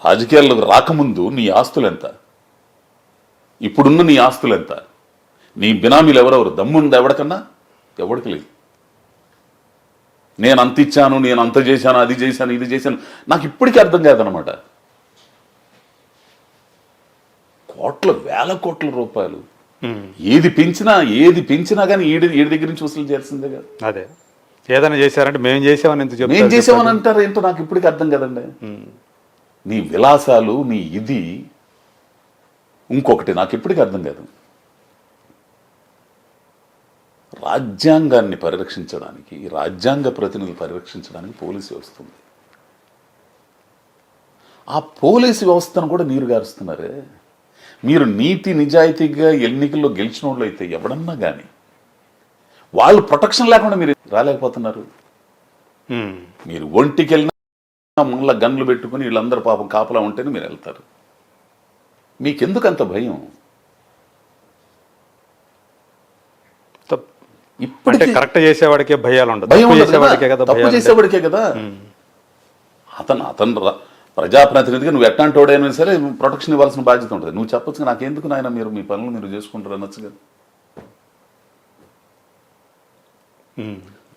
రాజకీయాల్లోకి రాకముందు నీ ఆస్తులు ఎంత, ఇప్పుడున్న నీ ఆస్తులు ఎంత, నీ బినామీలు ఎవరెవరు, దమ్ముంది ఎవడికన్నా? ఎవడికి లేదు. నేను అంత ఇచ్చాను, నేను అంత చేశాను, అది చేశాను, ఇది చేశాను, నాకు ఇప్పటికీ అర్థం కాదనమాట. కోట్ల వేల కోట్ల రూపాయలు ఏది పెంచినా కానీ ఈడి దగ్గర నుంచి వసూలు చేయాల్సిందే కదా. అదే ఏదైనా చేశారంటే మేము చేసామని మేము చేసామని అంటారు ఏంటో నాకు ఇప్పటికీ అర్థం కదండి. నీ విలాసాలు, నీ ఇది ఇంకొకటి నాకు ఇప్పటికీ అర్థం కాదు. రాజ్యాంగాన్ని పరిరక్షించడానికి, రాజ్యాంగ ప్రతినిధులు పరిరక్షించడానికి పోలీసు వ్యవస్థ ఉంది. ఆ పోలీసు వ్యవస్థను కూడా నీరు గారుస్తున్నారే. మీరు నీతి నిజాయితీగా ఎన్నికల్లో గెలిచిన వాళ్ళు అయితే ఎవడన్నా కానీ వాళ్ళు ప్రొటెక్షన్ లేకుండా మీరు రాలేకపోతున్నారు. మీరు ఒంటికి వెళ్ళినా మళ్ళీ గన్లు పెట్టుకుని వీళ్ళందరూ పాపం కాపలా ఉంటేనే మీరు వెళ్తారు. మీకెందుకు అంత భయం? ఇప్పటికీ కరెక్ట్ చేసేవాడికే భయాలు ఉండదు, తప్పు చేసేవాడికే కదా. అతను ప్రజాప్రతినిధిగా నువ్వు ఎట్లాంటి వాడైనా సరే ప్రొటెక్షన్ ఇవ్వాల్సిన బాధ్యత ఉంటుంది. నువ్వు చెప్పొచ్చు, నాకెందుకు నాయన, మీరు మీ పనులు మీరు చేసుకుంటారు అనొచ్చు కదా.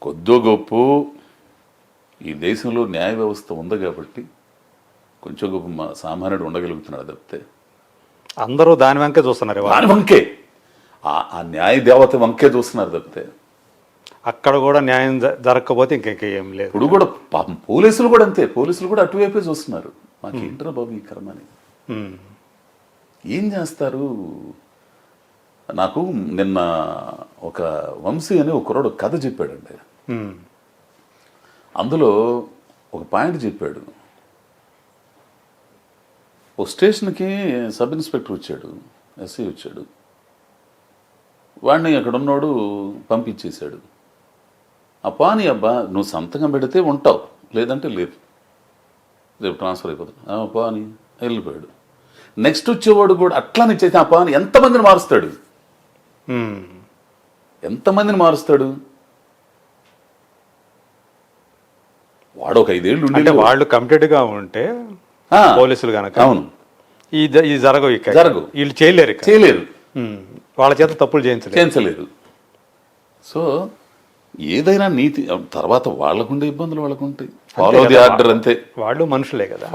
కొద్దో గొప్ప ఈ దేశంలో న్యాయ వ్యవస్థ ఉంది కాబట్టి కొంచెం గొప్ప సామాన్యుడు ఉండగలుగుతున్నాడు తప్పితే అందరూ దాని వంకే చూస్తున్నారు. దాని వంకే, ఆ న్యాయ దేవత వంకే చూస్తున్నారు తప్పితే అక్కడ కూడా న్యాయం జరగకపోతే ఇంకేం లేదు. ఇప్పుడు కూడా పాపం పోలీసులు కూడా అంతే, పోలీసులు కూడా అటువైపే చూస్తున్నారు. మాకేంట్రా బాబు ఈ కర్మని, ఏం చేస్తారు? నాకు నిన్న ఒక వంశీ అని ఒక కుర్రాడు కథ చెప్పాడండి. అందులో ఒక పాయింట్ చెప్పాడు. ఓ స్టేషన్కి సబ్ ఇన్స్పెక్టర్ వచ్చాడు, ఎస్ఐ వచ్చాడు. వాడిని అక్కడ ఉన్నోడు పంపించేశాడు. పాని అబ్బా, నువ్వు సంతకం పెడితే ఉంటావు, లేదంటే లేదు, రేపు ట్రాన్స్ఫర్ అయిపోతాడు. పాని వెళ్ళిపోయాడు. నెక్స్ట్ వచ్చేవాడు కూడా అట్లానే చేసి పాని ఎంతమందిని మారుస్తాడు, ఎంతమందిని మారుస్తాడు? వాడు ఒక 5 ఏళ్ళు ఉంటే వాళ్ళు కమిటెడ్ గా ఉంటే పోలీసులు కనుక అవును ఈ జరగవు, వీళ్ళు చేయలేరు, వాళ్ళ చేత తప్పులు చేయించలేరు. సో ఏదైనా నీతి తర్వాత వాళ్ళకుండే ఇబ్బందులు వాళ్ళకుంటాయి. ఫాలో ది ఆర్డర్ అంతే, వాళ్ళు మనుషులే కదా.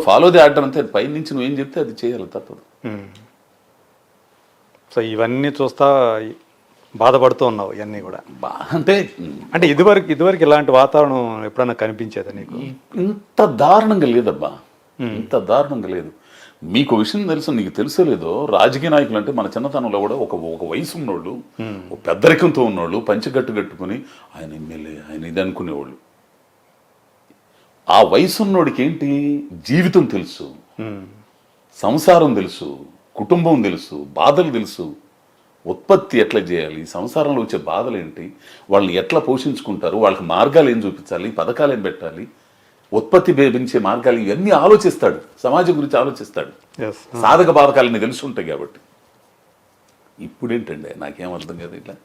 ఫాలో ది ఆర్డర్ అంతే, పై నుంచి నువ్వేం చెప్తే అది చేయాలి, తప్పదు. సో ఇవన్నీ చూస్తా బాధపడుతూ ఉన్నావు. ఇవన్నీ కూడా అంటే ఇదివరకు ఇలాంటి వాతావరణం ఎప్పుడన్నా కనిపించేదా నీకు? ఇంత దారుణంగా లేదబ్బా, ఇంత దారుణంగా లేదు. మీకు విషయం తెలుసు, నీకు తెలుసో లేదో, రాజకీయ నాయకులు అంటే మన చిన్నతనంలో కూడా ఒక వయసు ఉన్నోళ్ళు, ఒక పెద్దరికంతో ఉన్నోళ్ళు పంచగట్టు కట్టుకుని ఆయన ఎమ్మెల్యే, ఆయన ఇది అనుకునేవాళ్ళు. ఆ వయసు ఉన్నోడికి ఏంటి, జీవితం తెలుసు, సంసారం తెలుసు, కుటుంబం తెలుసు, బాధలు తెలుసు, ఉత్పత్తి ఎట్లా చేయాలి, సంసారంలో వచ్చే బాధలు ఏంటి, వాళ్ళని ఎట్లా పోషించుకుంటారు, వాళ్ళకి మార్గాలు ఏం చూపించాలి, పథకాలు ఏం పెట్టాలి, ఉత్పత్తి పెంచే మార్గాలు, ఇవన్నీ ఆలోచిస్తాడు, సమాజం గురించి ఆలోచిస్తాడు. సాధక బాధకాలని తెలిసి ఉంటాయి కాబట్టి. ఇప్పుడేంటండి నాకేం అర్థం కాదు. ఇట్లా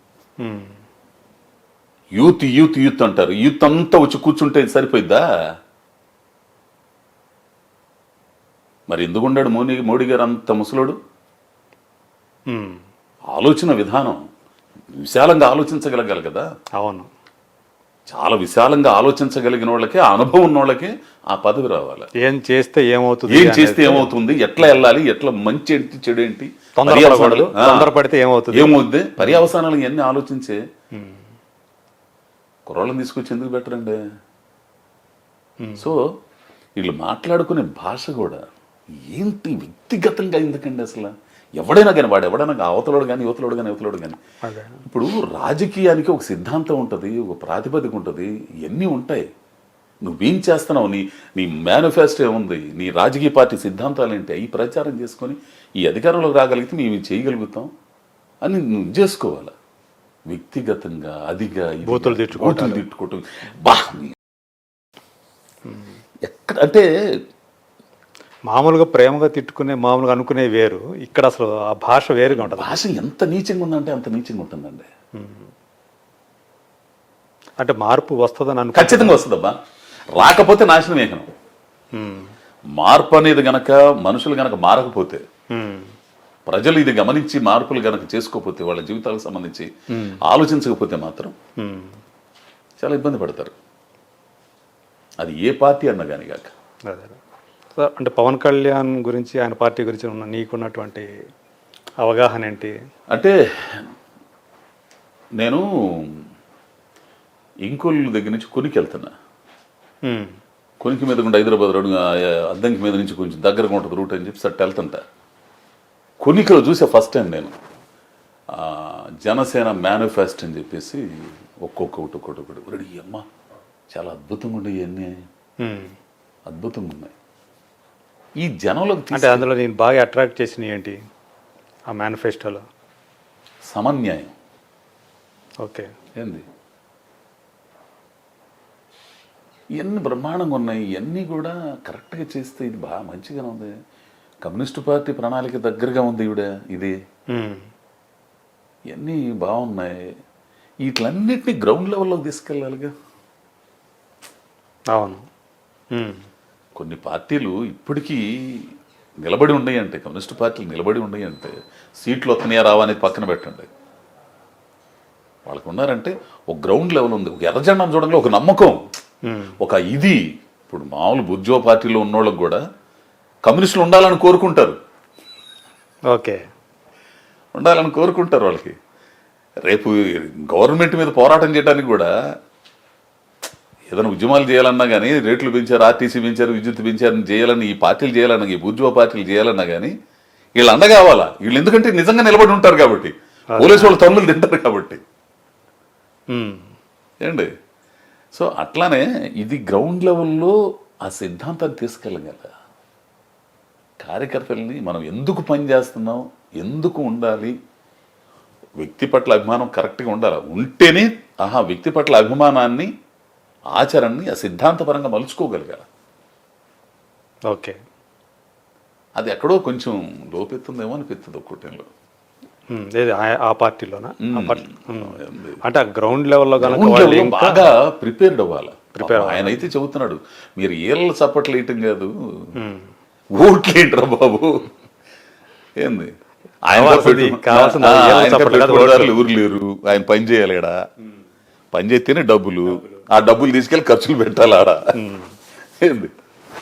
యూత్ అంటారు, యూత్ అంతా వచ్చి కూర్చుంటే సరిపోయిద్దా? మరి ఎందుకున్నాడు మోడీ గారు అంత ముసలోడు? ఆలోచన విధానం విశాలంగా ఆలోచించగలగాలి కదా. అవును, చాలా విశాలంగా ఆలోచించగలిగిన వాళ్ళకి, ఆ అనుభవం ఉన్న వాళ్ళకి ఆ పదవి రావాలి. ఏం చేస్తే ఏమవుతుంది, ఎట్లా వెళ్ళాలి, ఎట్లా మంచి ఏంటి, చెడు ఏంటి, తొందరపడితే ఏమవుద్ది, పర్యవసానాలు ఇవన్నీ ఆలోచించే కుర్రాళ్ళని తీసుకొచ్చి ఎందుకు పెట్టరండి? సో వీళ్ళు మాట్లాడుకునే భాష కూడా ఏంటి వ్యక్తిగతంగా ఎందుకండి అసలు? ఎవడైనా కానీ అవతలోడు కానీ యువతలోడు కానీ ఇప్పుడు రాజకీయానికి ఒక సిద్ధాంతం ఉంటుంది, ఒక ప్రాతిపదిక ఉంటుంది, ఇవన్నీ ఉంటాయి. నువ్వేం చేస్తున్నావు, నీ మేనిఫెస్టో ఏముంది, నీ రాజకీయ పార్టీ సిద్ధాంతాలు ఏంటి, అవి ప్రచారం చేసుకొని ఈ అధికారంలోకి రాగలిగితే మేము చేయగలుగుతాం అని నువ్వు చేసుకోవాలి. వ్యక్తిగతంగా అదిగా బూతులు తిట్టుకోవటం బా ఎక్కడ అంటే మామూలుగా ప్రేమగా తిట్టుకునే, మామూలుగా అనుకునే వేరు, ఇక్కడ అసలు ఆ భాష వేరుగా ఉంటుంది. భాష ఎంత నీచంగా ఉందంటే అంత నీచంగా ఉంటుందండి. అంటే మార్పు వస్తుందని ఖచ్చితంగా వస్తుందబ్బా. రాకపోతే నాశనం ఏకనం. మార్పు అనేది గనక మనుషులు గనక మారకపోతే, ప్రజలు ఇది గమనించి మార్పులు గనక చేసుకోకపోతే, వాళ్ళ జీవితాలకు సంబంధించి ఆలోచించకపోతే మాత్రం చాలా ఇబ్బంది పడతారు. అది ఏ పార్టీ అన్నా కానీ కాక. అదే సార్, అంటే పవన్ కళ్యాణ్ గురించి, ఆయన పార్టీ గురించి నీకున్నటువంటి అవగాహన ఏంటి? అంటే నేను ఇంకోళ్ళ దగ్గర నుంచి కొనికి వెళ్తున్నా. కొనికి మీద కూడా హైదరాబాద్ రోడ్డు అద్దంకి మీద నుంచి కొంచెం దగ్గరగా ఉంటుంది రూట్ అని చెప్పి సట్ వెళ్తుంటా. కొనికలో చూసే ఫస్ట్ టైం నేను జనసేన మేనిఫెస్టో అని చెప్పేసి ఒక్కొక్కటి రెడీ అమ్మ చాలా అద్భుతంగా ఉండే ఇవన్నీ, అద్భుతంగా ఉన్నాయి. ఈ జనంలోకి అంటే అందులో నేను బాగా అట్రాక్ట్ చేసినవి ఏంటి ఆ మేనిఫెస్టోలో? సమన్యాయం. ఓకే, ఏంది ఇవన్నీ బ్రహ్మాండంగా ఉన్నాయి. ఇవన్నీ కూడా కరెక్ట్గా చేస్తే ఇది బాగా మంచిగానే ఉంది. కమ్యూనిస్టు పార్టీ ప్రణాళిక దగ్గరగా ఉంది ఈవిడ. ఇది ఇవన్నీ బాగున్నాయి. వీటిలన్నిటినీ గ్రౌండ్ లెవెల్లోకి తీసుకెళ్ళాలిగా. అవును. కొన్ని పార్టీలు ఇప్పటికీ నిలబడి ఉన్నాయి అంటే, కమ్యూనిస్టు పార్టీలు నిలబడి ఉన్నాయి అంటే సీట్లు వస్తున్నాయా రావా అనేది పక్కన పెట్టండి. వాళ్ళకు ఉన్నారంటే ఒక గ్రౌండ్ లెవెల్ ఉంది, ఒక ఎర్రజెండా చూడంగా ఒక నమ్మకం, ఒక ఇది. ఇప్పుడు మామూలు బుర్జువా పార్టీలో ఉన్నోళ్ళకి కూడా కమ్యూనిస్టులు ఉండాలని కోరుకుంటారు. ఓకే, ఉండాలని కోరుకుంటారు. వాళ్ళకి రేపు గవర్నమెంట్ మీద పోరాటం చేయడానికి కూడా ఏదైనా ఉద్యమాలు చేయాలన్నా కానీ, రేట్లు పెంచారు, ఆర్టీసీ పెంచారు, విద్యుత్ పెంచారు చేయాలని ఈ పార్టీలు చేయాలన్నా, ఈ బుర్జువా పార్టీలు చేయాలన్నా కానీ వీళ్ళు అండ కావాలా. వీళ్ళు ఎందుకంటే నిజంగా నిలబడి ఉంటారు కాబట్టి, పోలీసు వాళ్ళు తన్నులు తింటారు కాబట్టి ఏండి. సో అట్లానే ఇది గ్రౌండ్ లెవెల్లో ఆ సిద్ధాంతాన్ని తీసుకెళ్ళగల కార్యకర్తల్ని మనం ఎందుకు పనిచేస్తున్నాం, ఎందుకు ఉండాలి, వ్యక్తి పట్ల అభిమానం కరెక్ట్గా ఉండాలి. ఉంటేనే వ్యక్తి పట్ల అభిమానాన్ని, ఆచరణని ఆ సిద్ధాంతపరంగా మలుచుకోగలగాలి. ఓకే, అది ఎక్కడో కొంచెం లోపెత్తుందేమో అనిపిస్తుంది ఒక్కోటంలో. ఆ పార్టీలోనా? అంటే ఆ గ్రౌండ్ లెవెల్లో బాగా ప్రిపేర్డ్ అవ్వాలి. ఆయన అయితే చెబుతున్నాడు, మీరు ఏళ్ళ చప్పట్లు వేయటం కాదు, ఓట్లు ఏంట్రా బాబు. ఏంది ఊరు లేరు, ఆయన పని చేయాలి. పని చేస్తేనే డబ్బులు, ఆ డబ్బులు తీసుకెళ్ళి ఖర్చులు పెట్టాలి. ఆడ ఏంది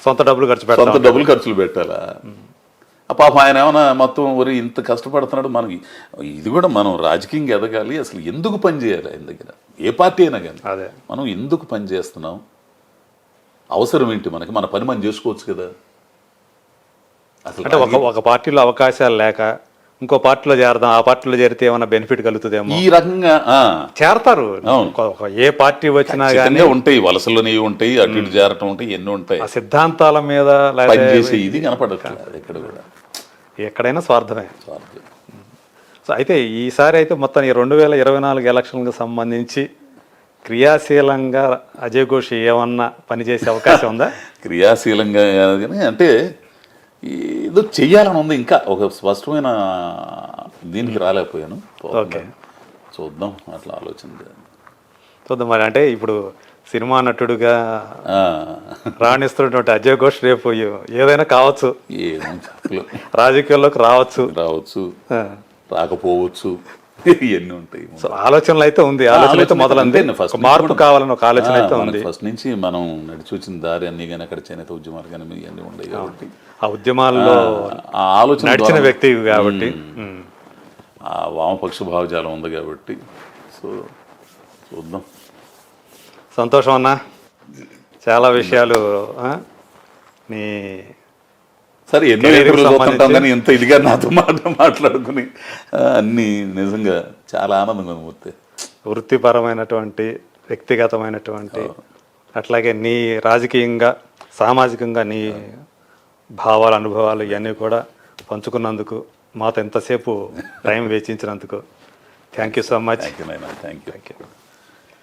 సొంత డబ్బులు ఖర్చులు పెట్టాలా. పాప ఆయన ఏమైనా మొత్తం ఒరి ఇంత కష్టపడుతున్నాడు. మనకి ఇది కూడా మనం రాజకీయంగా ఎదగాలి. అసలు ఎందుకు పని చేయాలి ఆయన దగ్గర, ఏ పార్టీ అయినా కానీ మనం ఎందుకు పని చేస్తున్నాం, అవసరం ఏంటి మనకి, మన పని మనం చేసుకోవచ్చు కదా. అసలు అంటే ఒక పార్టీలో అవకాశాలు లేక ఇంకో పార్టీలో చేరదాం, ఆ పార్టీలో చేరితే ఏమైనా బెనిఫిట్ కలుగుతుందేమో, ఈ రకంగా చేరతారు. ఏ పార్టీ వచ్చినా కానీ ఉంటాయి, వలసలోనే ఉంటాయి, అటు ఇటు చేరటం ఉంటాయి, ఎన్నో ఉంటాయి. ఆ సిద్ధాంతాల మీద చేసే ఇది కనపడట్లేదు ఎక్కడ కూడా. ఎక్కడైనా స్వార్థమే. సో అయితే ఈసారి అయితే మొత్తం 2024 ఎలక్షన్లకు సంబంధించి క్రియాశీలంగా అజయ్ ఘోష్ ఏమన్నా పనిచేసే అవకాశం ఉందా? క్రియాశీలంగా అంటే ఏదో చెయ్యాలని ఉంది, ఇంకా ఒక స్పష్టమైన దీనికి రాలేకపోయాను. ఓకే, చూద్దాం, అట్లా ఆలోచన చూద్దాం. మరి అంటే ఇప్పుడు సినిమా నటుడుగా రాణిస్తున్నటువంటి అజయ్ ఘోష్ రేపు ఏదైనా కావచ్చు, రాజకీయాల్లోకి రావచ్చు, రాకపోవచ్చు, ఇవన్నీ ఉంటాయి. సో ఆలోచనలు అయితే ఉంది, ఆలోచన అయితే మొదలంది, మార్పు కావాలని ఒక ఆలోచన అయితే ఉంది. ఫస్ట్ నుంచి మనం నడిచి వచ్చిన దారి అన్ని కానీ అక్కడ చేనేత ఉద్యమాలు కానీ ఇవన్నీ ఉన్నాయి కాబట్టి, ఆ ఉద్యమాల్లో ఆ ఆలోచన నడిచిన వ్యక్తి కాబట్టి, ఆ వామపక్ష భావజాలం ఉంది కాబట్టి. సో చూద్దాం. సంతోషం అన్న, చాలా విషయాలు నీ సరే ఎన్నో చూస్తుంటాం కానీ ఎంత ఇదిగా నాతో మాట్లాడుకుని అన్ని నిజంగా చాలా ఆనందంగా ఉంది. వృత్తిపరమైనటువంటి, వ్యక్తిగతమైనటువంటి, అట్లాగే నీ రాజకీయంగా, సామాజికంగా నీ భావాలు, అనుభవాలు ఇవన్నీ కూడా పంచుకున్నందుకు, మాతో ఎంతసేపు టైం వేచించినందుకు thank you so much. Thank you.